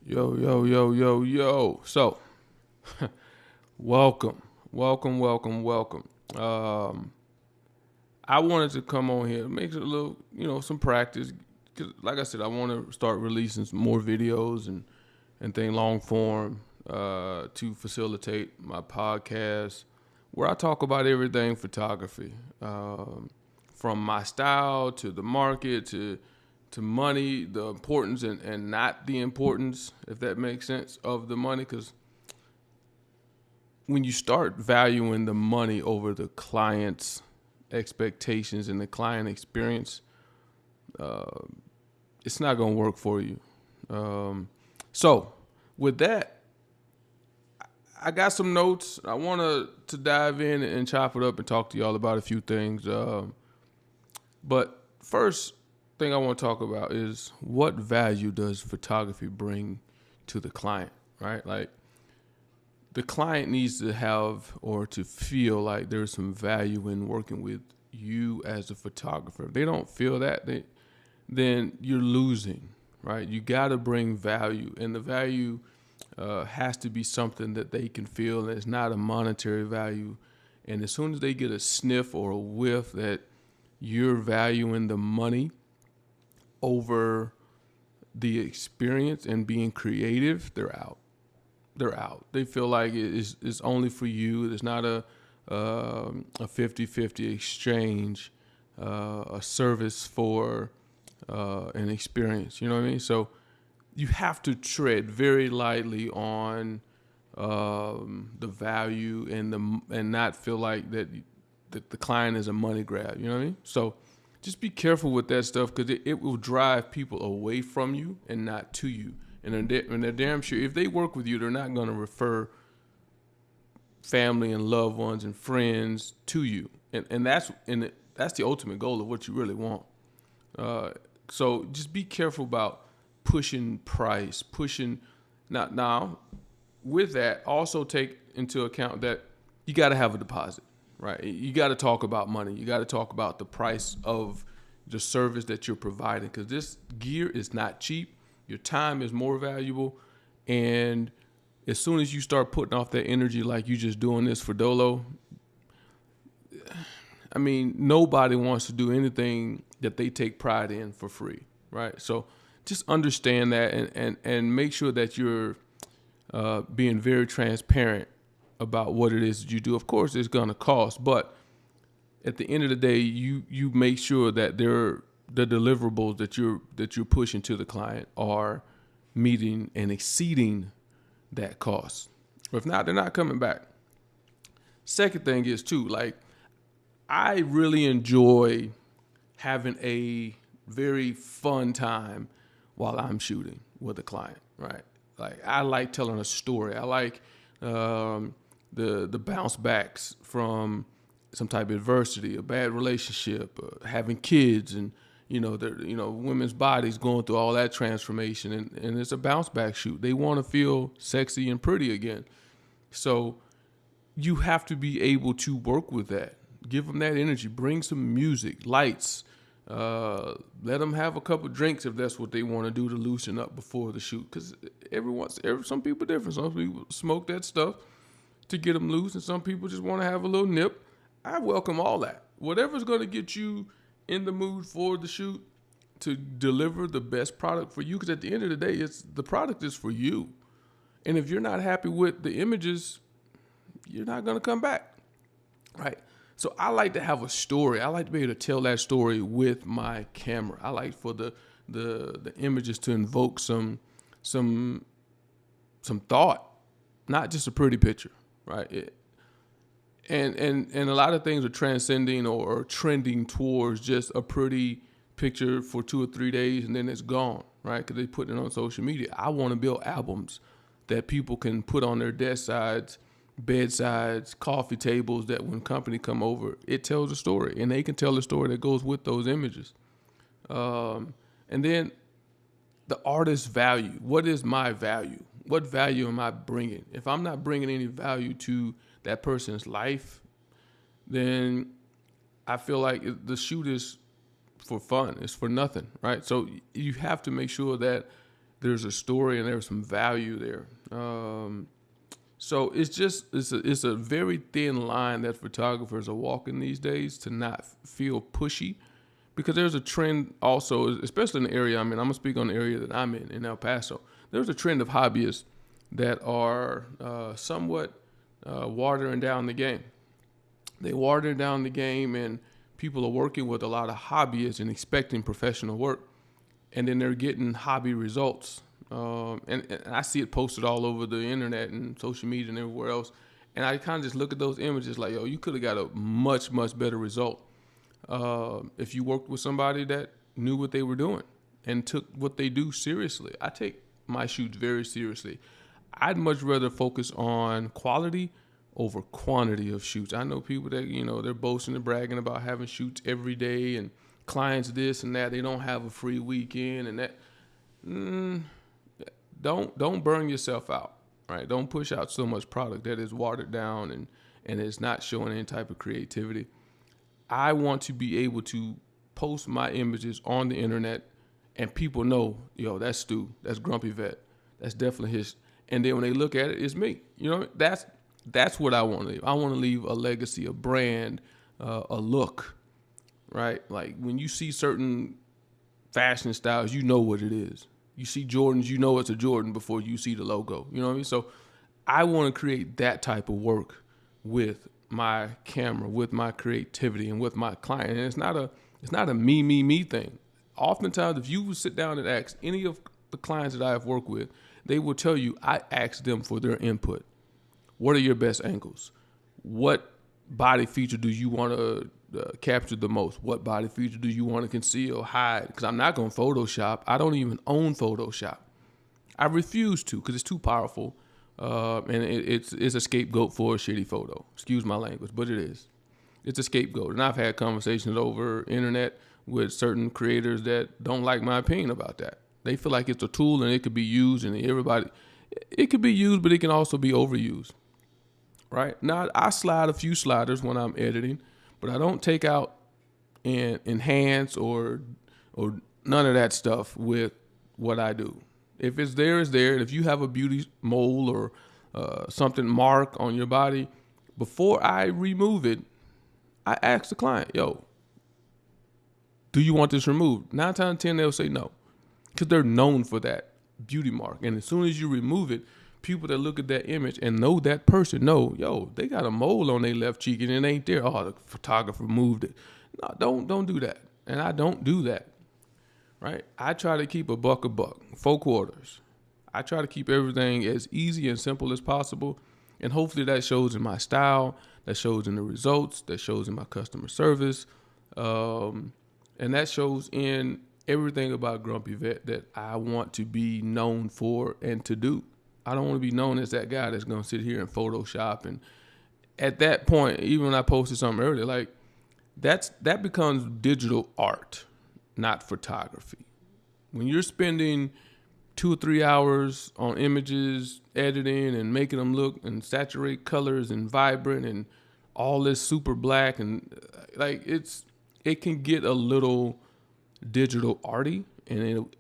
Yo, yo, yo, yo, yo. So, welcome. I wanted to come on here, make it a little, some practice. Cause like I said, I want to start releasing some more videos and thing long form to facilitate my podcast where I talk about everything photography, from my style to the market to money, the importance and not the importance, if that makes sense, of the money. Because when you start valuing the money over the client's expectations and the client experience, it's not going to work for you. So with that, I got some notes. I want to dive in and chop it up and talk to y'all about a few things. But first thing I want to talk about is what value does photography bring to the client, right? Like the client needs to have or to feel like there's some value in working with you as a photographer. If they don't feel that, then you're losing, right? You got to bring value, and the value has to be something that they can feel, and it's not a monetary value. And as soon as they get a sniff or a whiff that you're valuing the money over the experience and being creative, they're out. They feel like it's only for you. It's not a 50-50 exchange, a service for an experience. You know what I mean? So you have to tread very lightly on the value and not feel like that the client is a money grab. You know what I mean? So just be careful with that stuff, because it will drive people away from you and not to you. And they're damn sure if they work with you, they're not going to refer family and loved ones and friends to you. And that's the ultimate goal of what you really want. So just be careful about pushing price, now with that, also take into account that you got to have a deposit, right? You got to talk about money. You got to talk about the price of the service that you're providing, because this gear is not cheap. Your time is more valuable. And as soon as you start putting off that energy like you just doing this for Dolo, I mean, nobody wants to do anything that they take pride in for free, right? So just understand that and make sure that you're being very transparent about what it is that you do. Of course, it's going to cost, but at the end of the day, you make sure that the deliverables that you're pushing to the client are meeting and exceeding that cost. If not, they're not coming back. Second thing is too, like, I really enjoy having a very fun time while I'm shooting with a client, right? Like, I like telling a story. I like the bounce backs from some type of adversity, a bad relationship, having kids, and women's bodies going through all that transformation, and it's a bounce back shoot. They want to feel sexy and pretty again. So you have to be able to work with that. Give them that energy. Bring some music, lights. Let them have a couple drinks if that's what they want to do to loosen up before the shoot. Because some people are different. Some people smoke that stuff to get them loose, and some people just want to have a little nip. I welcome all that. Whatever's going to get you in the mood for the shoot to deliver the best product for you. Because at the end of the day, the product is for you. And if you're not happy with the images, you're not going to come back, right? So I like to have a story. I like to be able to tell that story with my camera. I like for the images to invoke some thought, not just a pretty picture, right? And a lot of things are transcending or trending towards just a pretty picture for 2 or 3 days and then it's gone, right? Because they put it on social media. I want to build albums that people can put on their desk sides, bedsides, coffee tables, that when company come over, it tells a story, and they can tell a story that goes with those images. And then the artist's value. What is my value? What value am I bringing? If I'm not bringing any value to that person's life, then I feel like the shoot is for fun. It's for nothing, right? So you have to make sure that there's a story and there's some value there. So it's a very thin line that photographers are walking these days to not feel pushy, because there's a trend also, especially in the area I'm in. I'm gonna speak on the area that I'm in El Paso. There's a trend of hobbyists that are somewhat watering down the game. They water down the game, and people are working with a lot of hobbyists and expecting professional work, and then they're getting hobby results. And I see it posted all over the internet and social media and everywhere else. And I kind of just look at those images like, yo, you could have got a much, much better result if you worked with somebody that knew what they were doing and took what they do seriously. I take my shoots very seriously. I'd much rather focus on quality over quantity of shoots. I know people that, they're boasting and bragging about having shoots every day and clients this and that. They don't have a free weekend and that. Don't burn yourself out, right? Don't push out so much product that is watered down and is not showing any type of creativity. I want to be able to post my images on the internet and people know, yo, that's Stu, that's Grumpy Vet, that's definitely his. And then when they look at it, it's me. That's what I want to leave. I want to leave a legacy, a brand, a look, right? Like when you see certain fashion styles, you know what it is. You see Jordans, you know it's a Jordan before you see the logo. You know what I mean? So I want to create that type of work with my camera, with my creativity, and with my client. And it's not a me thing. Oftentimes, if you would sit down and ask any of the clients that I have worked with, they will tell you I ask them for their input. What are your best angles? What body feature do you want to capture the most? What body feature do you want to conceal, hide? Because I'm not going to Photoshop. I don't even own Photoshop. I refuse to because it's too powerful, and it's a scapegoat for a shitty photo. Excuse my language, but it is. It's a scapegoat. And I've had conversations over internet with certain creators that don't like my opinion about that. They feel like it's a tool and it could be used, and it could be used, but it can also be overused. Right? Now, I slide a few sliders when I'm editing, but I don't take out and enhance or none of that stuff with what I do. If it's there, it's there. And if you have a beauty mole or something mark on your body, before I remove it, I ask the client, yo, do you want this removed? 9 times out of 10, they'll say no, because they're known for that beauty mark. And as soon as you remove it, people that look at that image and know that person know, yo, they got a mole on their left cheek and it ain't there. Oh, the photographer moved it. No, don't do that. And I don't do that, right? I try to keep a buck, 4 quarters. I try to keep everything as easy and simple as possible. And hopefully that shows in my style, that shows in the results, that shows in my customer service. And that shows in everything about Grumpy Vet that I want to be known for and to do. I don't want to be known as that guy that's going to sit here and Photoshop. And at that point, even when I posted something earlier, like that becomes digital art, not photography. When you're spending 2 or 3 hours on images, editing and making them look and saturate colors and vibrant and all this super black and like it can get a little digital arty, and it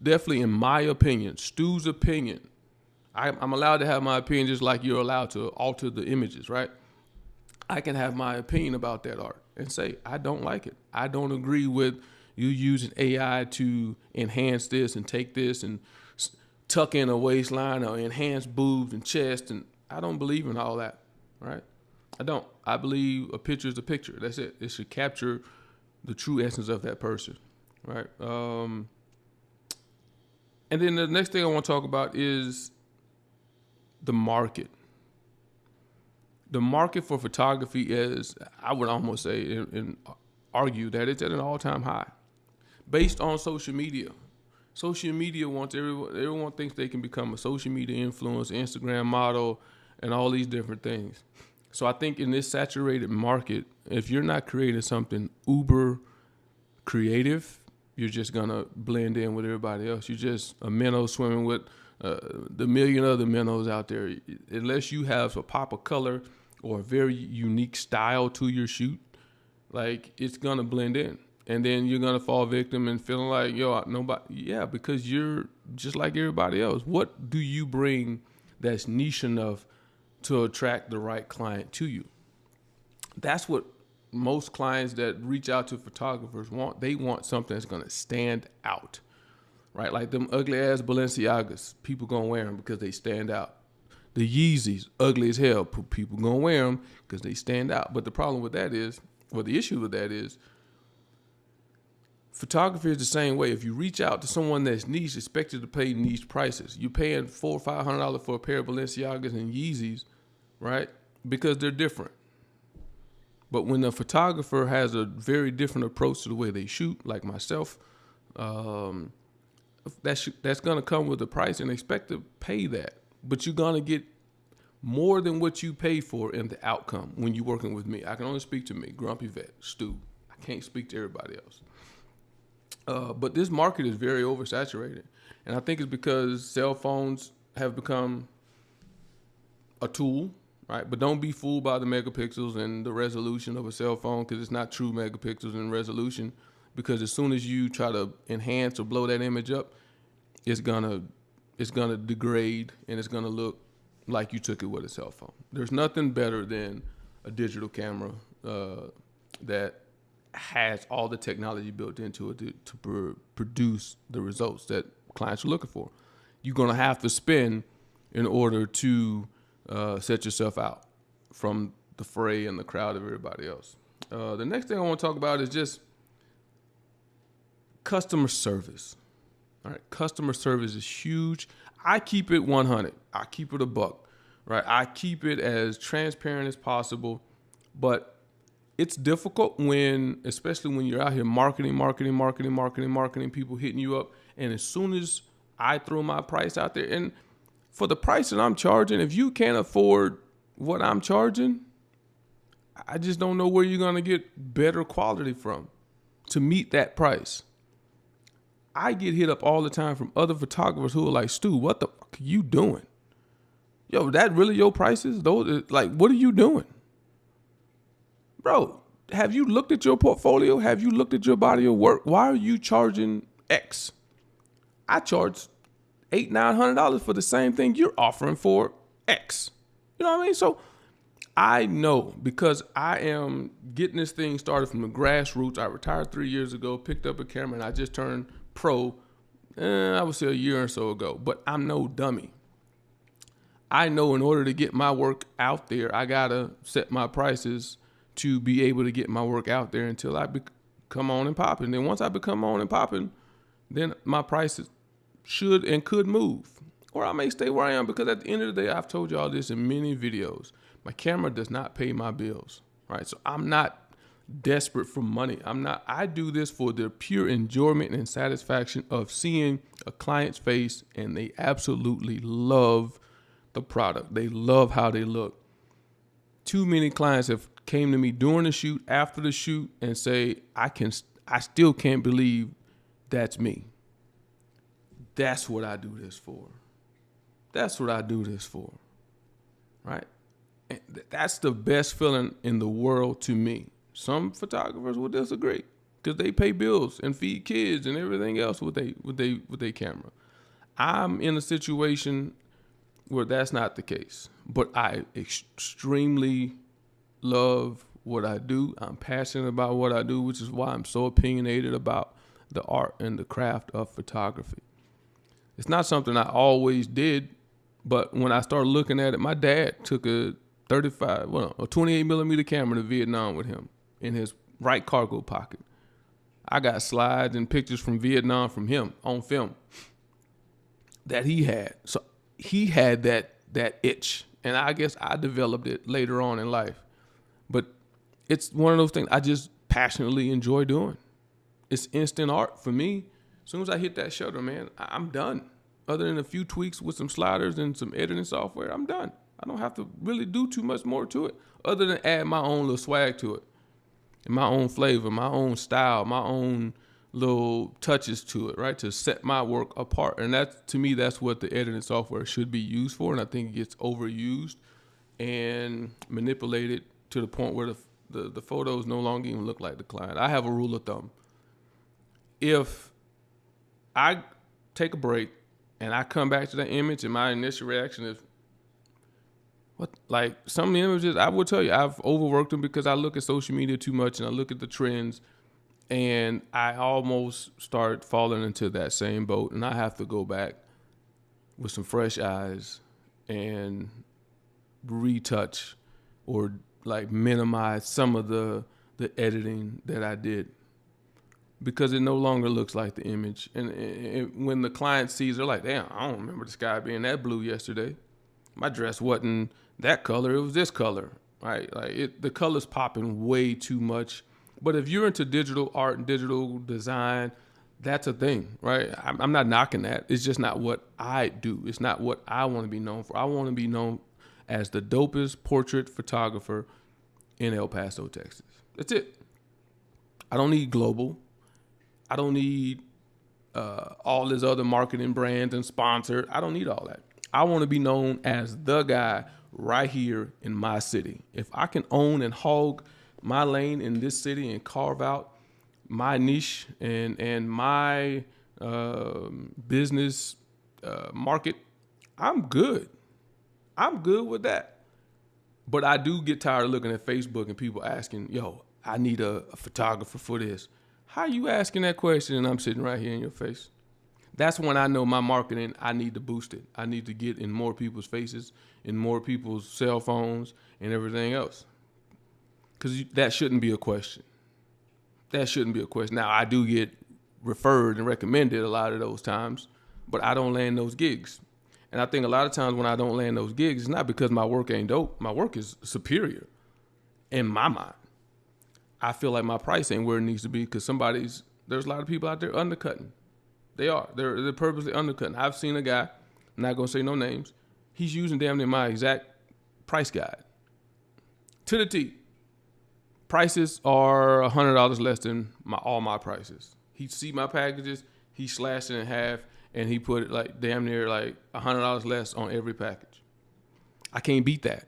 definitely, in my opinion, Stu's opinion, I'm allowed to have my opinion just like you're allowed to alter the images, right? I can have my opinion about that art and say, I don't like it. I don't agree with you using AI to enhance this and take this and tuck in a waistline or enhance boobs and chest. And I don't believe in all that, right? I don't. I believe a picture is a picture. That's it. It should capture the true essence of that person, right? And then the next thing I want to talk about is the market. The market for photography is, I would almost say and argue that it's at an all-time high based on social media. Social media wants everyone thinks they can become a social media influencer, Instagram model, and all these different things. So I think in this saturated market, if you're not creating something uber creative, you're just going to blend in with everybody else. You're just a minnow swimming with the million other minnows out there. Unless you have a pop of color or a very unique style to your shoot, like it's going to blend in. And then you're gonna fall victim and feeling like, yo, nobody. Yeah, because you're just like everybody else. What do you bring that's niche enough to attract the right client to you? That's what most clients that reach out to photographers want. They want something that's gonna stand out, right? Like them ugly ass Balenciagas, people gonna wear them because they stand out. The Yeezys, ugly as hell, people gonna wear them because they stand out. But the problem with that is, or the issue with that is, photography is the same way. If you reach out to someone that's niche, expect you to pay niche prices. You're paying $400 or $500 for a pair of Balenciagas and Yeezys, right? Because they're different. But when a photographer has a very different approach to the way they shoot, like myself, that's gonna come with a price, and expect to pay that. But you're gonna get more than what you pay for in the outcome when you're working with me. I can only speak to me, Grumpy Vet, Stu. I can't speak to everybody else. But this market is very oversaturated. And I think it's because cell phones have become a tool, right? But don't be fooled by the megapixels and the resolution of a cell phone, because it's not true megapixels and resolution. Because as soon as you try to enhance or blow that image up, it's gonna degrade, and it's gonna look like you took it with a cell phone. There's nothing better than a digital camera that has all the technology built into it to produce the results that clients are looking for. You're going to have to spend in order to set yourself out from the fray and the crowd of everybody else. The next thing I want to talk about is just customer service. All right, customer service is huge. I keep it 100. I keep it a buck, right? I keep it as transparent as possible, but it's difficult especially when you're out here marketing, people hitting you up. And as soon as I throw my price out there, and for the price that I'm charging, if you can't afford what I'm charging, I just don't know where you're going to get better quality from to meet that price. I get hit up all the time from other photographers who are like, Stu, what the fuck are you doing? Yo, that really your prices? Those, like, what are you doing? Bro, have you looked at your portfolio? Have you looked at your body of work? Why are you charging X? I charge $800-900 for the same thing you're offering for X. You know what I mean? So I know, because I am getting this thing started from the grassroots. I retired 3 years ago, picked up a camera, and I just turned pro, I would say a year or so ago. But I'm no dummy. I know in order to get my work out there, I got to set my prices to be able to get my work out there until I become on and popping. Then once I become on and popping, then my prices should and could move. Or I may stay where I am, because at the end of the day, I've told y'all this in many videos, my camera does not pay my bills, right? So I'm not desperate for money. I do this for the pure enjoyment and satisfaction of seeing a client's face, and they absolutely love the product. They love how they look. Too many clients have came to me during the shoot, after the shoot, and say, I still can't believe that's me. That's what I do this for. That's what I do this for, right? And that's the best feeling in the world to me. Some photographers will disagree, because they pay bills and feed kids and everything else with their camera. I'm in a situation where that's not the case, but I extremely love what I do. I'm passionate about what I do, which is why I'm so opinionated about the art and the craft of photography. It's not something I always did, but when I started looking at it, my dad took a 28 millimeter camera to Vietnam with him in his right cargo pocket. I got slides and pictures from Vietnam from him on film that he had. So he had that itch, and I guess I developed it later on in life. But it's one of those things I just passionately enjoy doing. It's instant art for me. As soon as I hit that shutter, man, I'm done. Other than a few tweaks with some sliders and some editing software, I'm done. I don't have to really do too much more to it, other than add my own little swag to it, and my own flavor, my own style, my own little touches to it, right? To set my work apart. And that, to me, that's what the editing software should be used for. And I think it gets overused and manipulated to the point where the photos no longer even look like the client. I have a rule of thumb. if I take a break and I come back to that image and my initial reaction is, what? Like some images, I will tell you, I've overworked them because I look at social media too much and I look at the trends, and I almost start falling into that same boat, and I have to go back with some fresh eyes and retouch or like minimize some of the editing that I did, because it no longer looks like the image. And when the client sees, they're like, damn, I don't remember the sky being that blue yesterday. My dress wasn't that color, it was this color, right? Like the color's popping way too much. But if you're into digital art and digital design, that's a thing, right? I'm not knocking that. It's just not what I do. It's not what I want to be known for. I want to be known as the dopest portrait photographer in El Paso, Texas. That's it. I don't need global. I don't need all this other marketing brands and sponsored. I don't need all that. I want to be known as the guy right here in my city. If I can own and hog my lane in this city and carve out my niche and my business market, I'm good. I'm good with that. But I do get tired of looking at Facebook and people asking, yo, I need a photographer for this. How you asking that question and I'm sitting right here in your face? That's when I know my marketing, I need to boost it. I need to get in more people's faces, in more people's cell phones and everything else. Because that shouldn't be a question. That shouldn't be a question. Now, I do get referred and recommended a lot of those times, but I don't land those gigs. And I think a lot of times when I don't land those gigs, it's not because my work ain't dope. My work is superior in my mind. I feel like my price ain't where it needs to be because there's a lot of people out there undercutting. They are. They're purposely undercutting. I've seen a guy, I'm not going to say no names, he's using damn near my exact price guide. To the T. Prices are $100 less than all my prices. He see my packages, he slashed it in half, and he put it like damn near like $100 less on every package. I can't beat that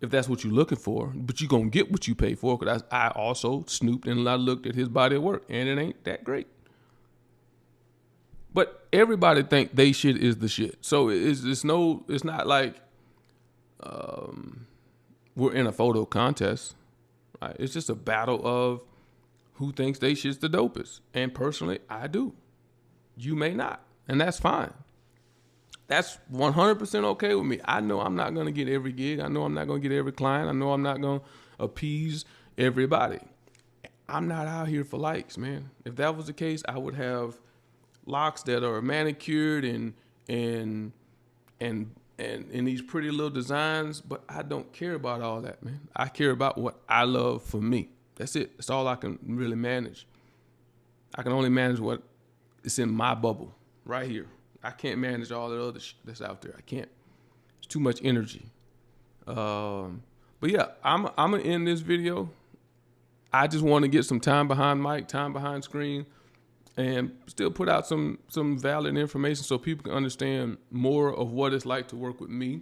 if that's what you're looking for, but you're going to get what you pay for, because I also snooped and I looked at his body of work, and it ain't that great. But everybody think they shit is the shit. So it's not like we're in a photo contest. Right? It's just a battle of who thinks they shit's the dopest. And personally, I do. You may not. And that's fine. That's 100% okay with me. I know I'm not going to get every gig. I know I'm not going to get every client. I know I'm not going to appease everybody. I'm not out here for likes, man. If that was the case, I would have locks that are manicured and these pretty little designs, but I don't care about all that, man. I care about what I love for me. That's it. That's all I can really manage. I can only manage what is in my bubble right here. I can't manage all the other shit that's out there. I can't. It's too much energy. But yeah, I'm gonna end this video. I just want to get some time behind mic, time behind screen, and still put out some valid information so people can understand more of what it's like to work with me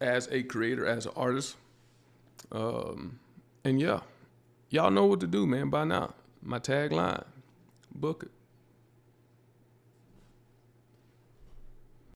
as a creator, as an artist. And yeah, y'all know what to do, man, by now. My tagline, book it.